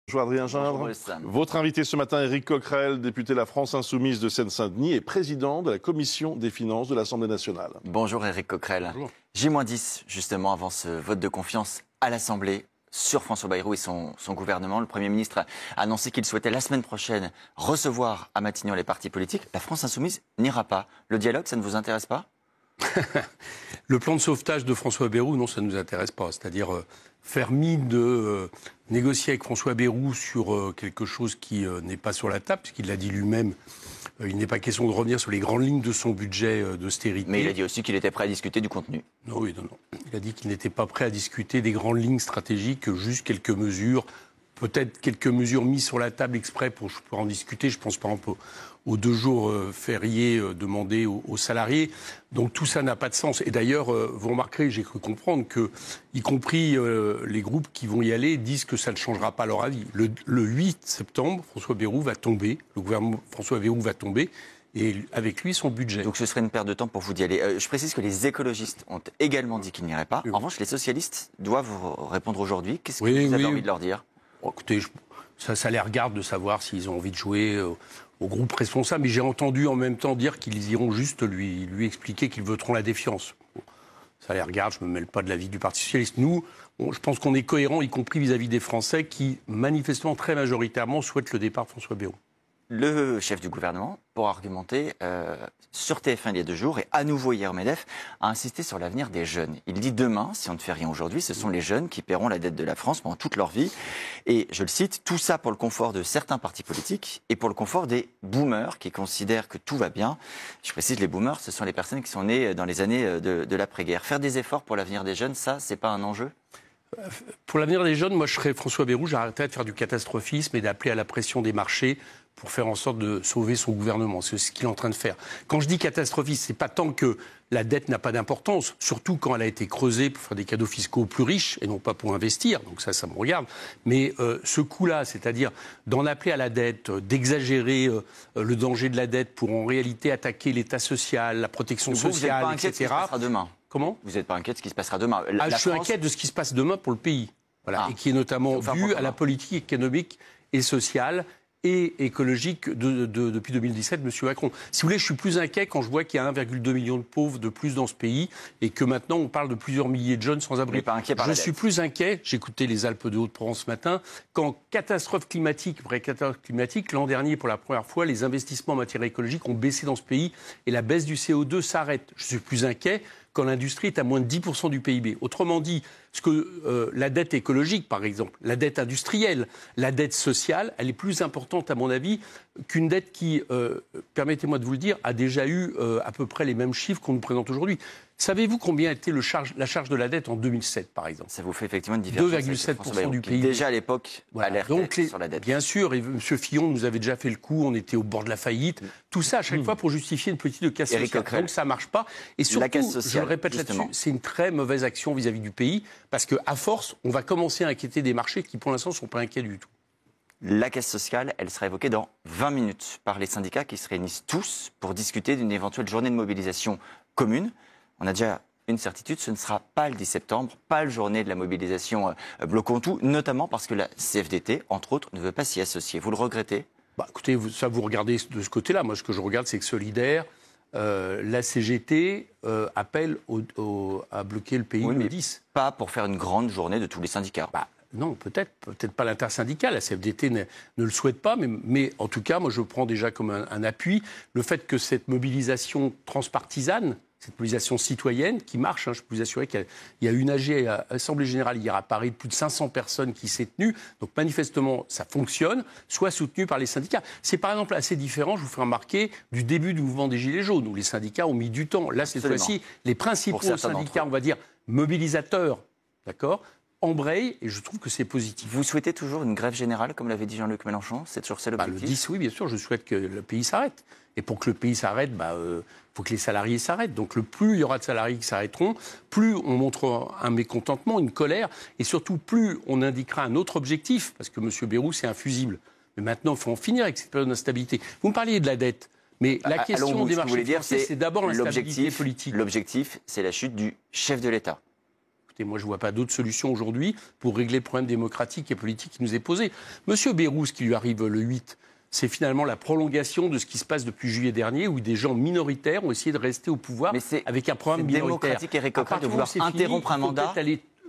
Bonjour Adrien Gindre. Bonjour Sam. Votre invité ce matin, Éric Coquerel, député de la France Insoumise de Seine-Saint-Denis et président de la Commission des finances de l'Assemblée nationale. Bonjour Éric Coquerel. Bonjour. J-10, justement, avant ce vote de confiance à l'Assemblée sur François Bayrou et son gouvernement. Le Premier ministre a annoncé qu'il souhaitait la semaine prochaine recevoir à Matignon les partis politiques. La France Insoumise n'ira pas. Le dialogue, ça ne vous intéresse pas ? Le plan de sauvetage de François Bayrou, non, ça ne nous intéresse pas. C'est-à-dire faire mine de négocier avec François Bayrou sur quelque chose qui n'est pas sur la table, puisqu'il l'a dit lui-même, il n'est pas question de revenir sur les grandes lignes de son budget d'austérité. Mais il a dit aussi qu'il était prêt à discuter du contenu. Non, oui, non. Il a dit qu'il n'était pas prêt à discuter des grandes lignes stratégiques, juste quelques mesures, peut-être quelques mesures mises sur la table exprès pour en discuter. Je pense par exemple aux 2 jours fériés demandés aux salariés. Donc tout ça n'a pas de sens. Et d'ailleurs, vous remarquerez, j'ai cru comprendre que, y compris les groupes qui vont y aller, disent que ça ne changera pas leur avis. Le 8 septembre, François Bayrou va tomber, le gouvernement François Bayrou va tomber, et avec lui son budget. Donc ce serait une perte de temps pour vous d'y aller. Je précise que les écologistes ont également dit qu'ils n'iraient pas. Oui. En revanche, les socialistes doivent répondre aujourd'hui. Qu'est-ce que Oui, vous avez oui. envie de leur dire ? Bon, écoutez, ça les regarde de savoir s'ils ont envie de jouer au groupe responsable. Mais j'ai entendu en même temps dire qu'ils iront juste lui expliquer qu'ils voteront la défiance. Bon, ça les regarde, je ne me mêle pas de l'avis du Parti socialiste. Nous, je pense qu'on est cohérents, y compris vis-à-vis des Français qui, manifestement, très majoritairement, souhaitent le départ de François Bayrou. Le chef du gouvernement, pour argumenter, sur TF1 il y a 2 jours, et à nouveau hier au MEDEF, a insisté sur l'avenir des jeunes. Il dit demain, si on ne fait rien aujourd'hui, ce sont les jeunes qui paieront la dette de la France pendant toute leur vie. Et je le cite, tout ça pour le confort de certains partis politiques et pour le confort des boomers qui considèrent que tout va bien. Je précise, les boomers, ce sont les personnes qui sont nées dans les années de l'après-guerre. Faire des efforts pour l'avenir des jeunes, ça, c'est pas un enjeu ? Pour l'avenir des jeunes, moi je serais François Bayrou, j'arrêterais de faire du catastrophisme et d'appeler à la pression des marchés pour faire en sorte de sauver son gouvernement. C'est ce qu'il est en train de faire. Quand je dis catastrophisme, c'est pas tant que la dette n'a pas d'importance, surtout quand elle a été creusée pour faire des cadeaux fiscaux aux plus riches et non pas pour investir. Donc ça me regarde. Mais ce coup-là, c'est-à-dire d'en appeler à la dette, d'exagérer le danger de la dette pour en réalité attaquer l'État social, la protection sociale, vous n'êtes pas inquiet etc. de ce qui se passera demain. Comment ? Vous n'êtes pas inquiet de ce qui se passera demain. Je suis inquiet de ce qui se passe demain pour le pays. Voilà. Et qui est notamment dû à la politique économique et sociale et écologique depuis 2017, M. Macron. Si vous voulez, je suis plus inquiet quand je vois qu'il y a 1,2 million de pauvres de plus dans ce pays et que maintenant on parle de plusieurs milliers de jeunes sans abri. Je suis plus inquiet, j'écoutais les Alpes de Haute-Provence ce matin, quand catastrophe climatique après catastrophe climatique, l'an dernier, pour la première fois, les investissements en matière écologique ont baissé dans ce pays et la baisse du CO2 s'arrête. Je suis plus inquiet quand l'industrie est à moins de 10% du PIB. Autrement dit, la dette écologique, par exemple, la dette industrielle, la dette sociale, elle est plus importante, à mon avis, qu'une dette qui, permettez-moi de vous le dire, a déjà eu à peu près les mêmes chiffres qu'on nous présente aujourd'hui. Savez-vous combien était la charge de la dette en 2007, par exemple ? Ça vous fait effectivement une différence. 2,7% du PIB. Déjà à l'époque, alertait sur la dette. Bien sûr, et M. Fillon nous avait déjà fait le coup, on était au bord de la faillite. Tout ça, à chaque fois, pour justifier une politique de casse sociale. Donc ça ne marche pas. Et surtout, je le répète là-dessus, c'est une très mauvaise action vis-à-vis du pays, parce qu'à force, on va commencer à inquiéter des marchés qui, pour l'instant, ne sont pas inquiets du tout. La caisse sociale, elle sera évoquée dans 20 minutes par les syndicats qui se réunissent tous pour discuter d'une éventuelle journée de mobilisation commune. On a déjà une certitude, ce ne sera pas le 10 septembre, pas la journée de la mobilisation bloquons tout, notamment parce que la CFDT, entre autres, ne veut pas s'y associer. Vous le regrettez ? Écoutez, ça vous regardez de ce côté-là. Moi, ce que je regarde, c'est que Solidaire, la CGT appelle à bloquer le pays le 10. Pas pour faire une grande journée de tous les syndicats. Non, peut-être pas l'intersyndical. La CFDT ne le souhaite pas, mais en tout cas, moi, je prends déjà comme un appui le fait que cette mobilisation transpartisane, cette mobilisation citoyenne qui marche, je peux vous assurer qu'il y a une AG à l'Assemblée Générale hier à Paris, plus de 500 personnes qui s'est tenue, donc manifestement ça fonctionne, soit soutenue par les syndicats. C'est par exemple assez différent, je vous fais remarquer, du début du mouvement des Gilets jaunes, où les syndicats ont mis du temps. Là, cette fois-ci, les principaux syndicats, on va dire, mobilisateurs, d'accord, embrayent, et je trouve que c'est positif. Vous souhaitez toujours une grève générale, comme l'avait dit Jean-Luc Mélenchon ? C'est toujours ça l'objectif ? Le 10, oui, bien sûr, je souhaite que le pays s'arrête. Et pour que le pays s'arrête, faut que les salariés s'arrêtent. Donc plus il y aura de salariés qui s'arrêteront, plus on montrera un mécontentement, une colère, et surtout plus on indiquera un autre objectif, parce que M. Bayrou, c'est infusible. Mais maintenant, il faut en finir avec cette période d'instabilité. Vous me parliez de la dette, mais la question des marchés financiers, c'est d'abord l'instabilité politique. L'objectif, c'est la chute du chef de l'État. Écoutez, moi, je ne vois pas d'autre solution aujourd'hui pour régler le problème démocratique et politique qui nous est posé. Monsieur Bayrou, ce qui lui arrive le 8, c'est finalement la prolongation de ce qui se passe depuis juillet dernier, où des gens minoritaires ont essayé de rester au pouvoir avec un programme minoritaire. C'est démocratique et récoquet de vouloir interrompre un mandat.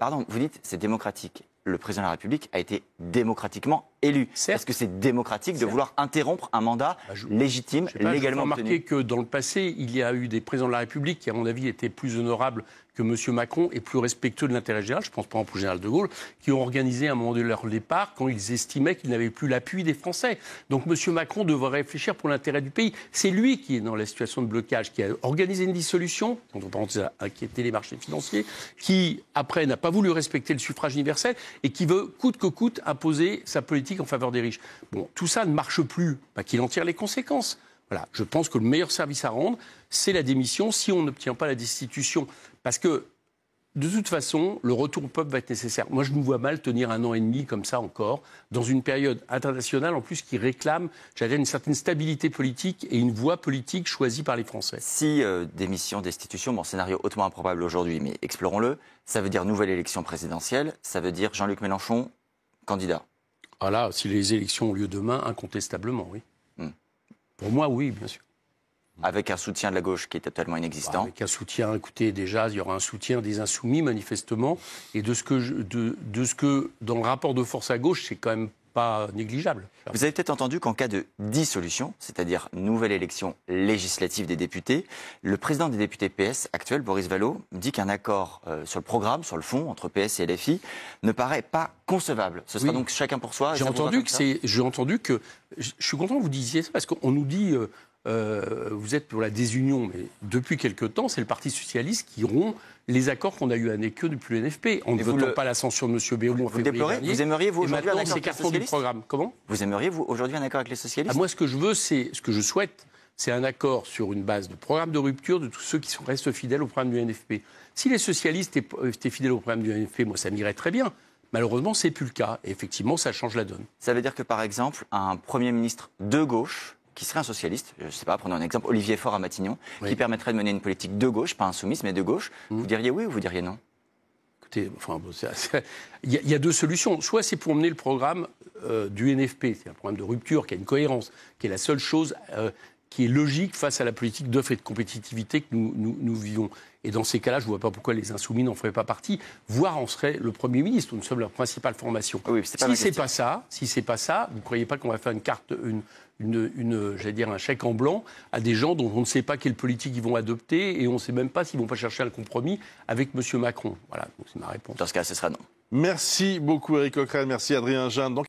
Pardon, vous dites c'est démocratique. Le président de la République a été démocratiquement élu. Est-ce que c'est démocratique de vouloir interrompre un mandat légitime, légalement obtenu ? Remarquez que dans le passé, il y a eu des présidents de la République qui, à mon avis, étaient plus honorables que M. Macron et plus respectueux de l'intérêt général, je pense par exemple au général de Gaulle, qui ont organisé un moment de leur départ quand ils estimaient qu'ils n'avaient plus l'appui des Français. Donc M. Macron devrait réfléchir pour l'intérêt du pays. C'est lui qui est dans la situation de blocage, qui a organisé une dissolution, dont on pense à inquiéter les marchés financiers, qui, après, n'a pas voulu respecter le suffrage universel et qui veut, coûte que coûte, imposer sa politique en faveur des riches. Bon, tout ça ne marche plus, qu'il en tire les conséquences. Voilà, je pense que le meilleur service à rendre, c'est la démission si on n'obtient pas la destitution. Parce que, de toute façon, le retour au peuple va être nécessaire. Moi, je nous vois mal tenir 1 an et demi comme ça encore, dans une période internationale, en plus, qui réclame, j'allais dire, une certaine stabilité politique et une voie politique choisie par les Français. Si démission, destitution, bon, scénario hautement improbable aujourd'hui, mais explorons-le, ça veut dire nouvelle élection présidentielle, ça veut dire Jean-Luc Mélenchon, candidat. Ah là, si les élections ont lieu demain, incontestablement, oui. Pour moi, oui, bien sûr. Avec un soutien de la gauche qui est totalement inexistant. Avec un soutien, écoutez, déjà, il y aura un soutien des insoumis, manifestement. Et de ce que dans le rapport de force à gauche, c'est quand même pas négligeable. Vous avez peut-être entendu qu'en cas de dissolution, c'est-à-dire nouvelle élection législative des députés, le président des députés PS actuel, Boris Vallaud, dit qu'un accord sur le programme, sur le fond, entre PS et LFI, ne paraît pas concevable. Ce sera donc chacun pour soi. J'ai entendu que je suis content que vous disiez ça, parce qu'on nous dit... vous êtes pour la désunion, mais depuis quelque temps, c'est le Parti socialiste qui rompt les accords qu'on a eu à Néqueux depuis le NFP. En ne votant pas l'ascension de M. Bayrou en février dernier. Vous aimeriez, vous, aujourd'hui, un accord avec les socialistes ? Programme. Comment ? Vous aimeriez, vous, aujourd'hui, un accord avec les socialistes ? Moi, ce que je veux, ce que je souhaite, c'est un accord sur une base de programme de rupture de tous ceux qui restent fidèles au programme du NFP. Si les socialistes étaient fidèles au programme du NFP, moi, ça m'irait très bien. Malheureusement, ce n'est plus le cas. Et effectivement, ça change la donne. Ça veut dire que, par exemple, un Premier ministre de gauche qui serait un socialiste, je ne sais pas, prenons un exemple, Olivier Faure à Matignon, qui permettrait de mener une politique de gauche, pas insoumise, mais de gauche, vous diriez oui ou vous diriez non ? Écoutez, il y a deux solutions. Soit c'est pour mener le programme du NFP, c'est un programme de rupture qui a une cohérence, qui est la seule chose qui est logique face à la politique d'offre et de compétitivité que nous vivons. Et dans ces cas-là, je ne vois pas pourquoi les Insoumis n'en feraient pas partie, voire en serait le Premier ministre. Nous sommes leur principale formation. Oui, si c'est pas ça, vous ne croyez pas qu'on va faire une carte, j'allais dire un chèque en blanc à des gens dont on ne sait pas quelle politique ils vont adopter et on ne sait même pas s'ils ne vont pas chercher un compromis avec M. Macron. Voilà, donc c'est ma réponse. Dans ce cas, ce sera non. Merci beaucoup Éric Coquerel, merci Adrien Jeanne.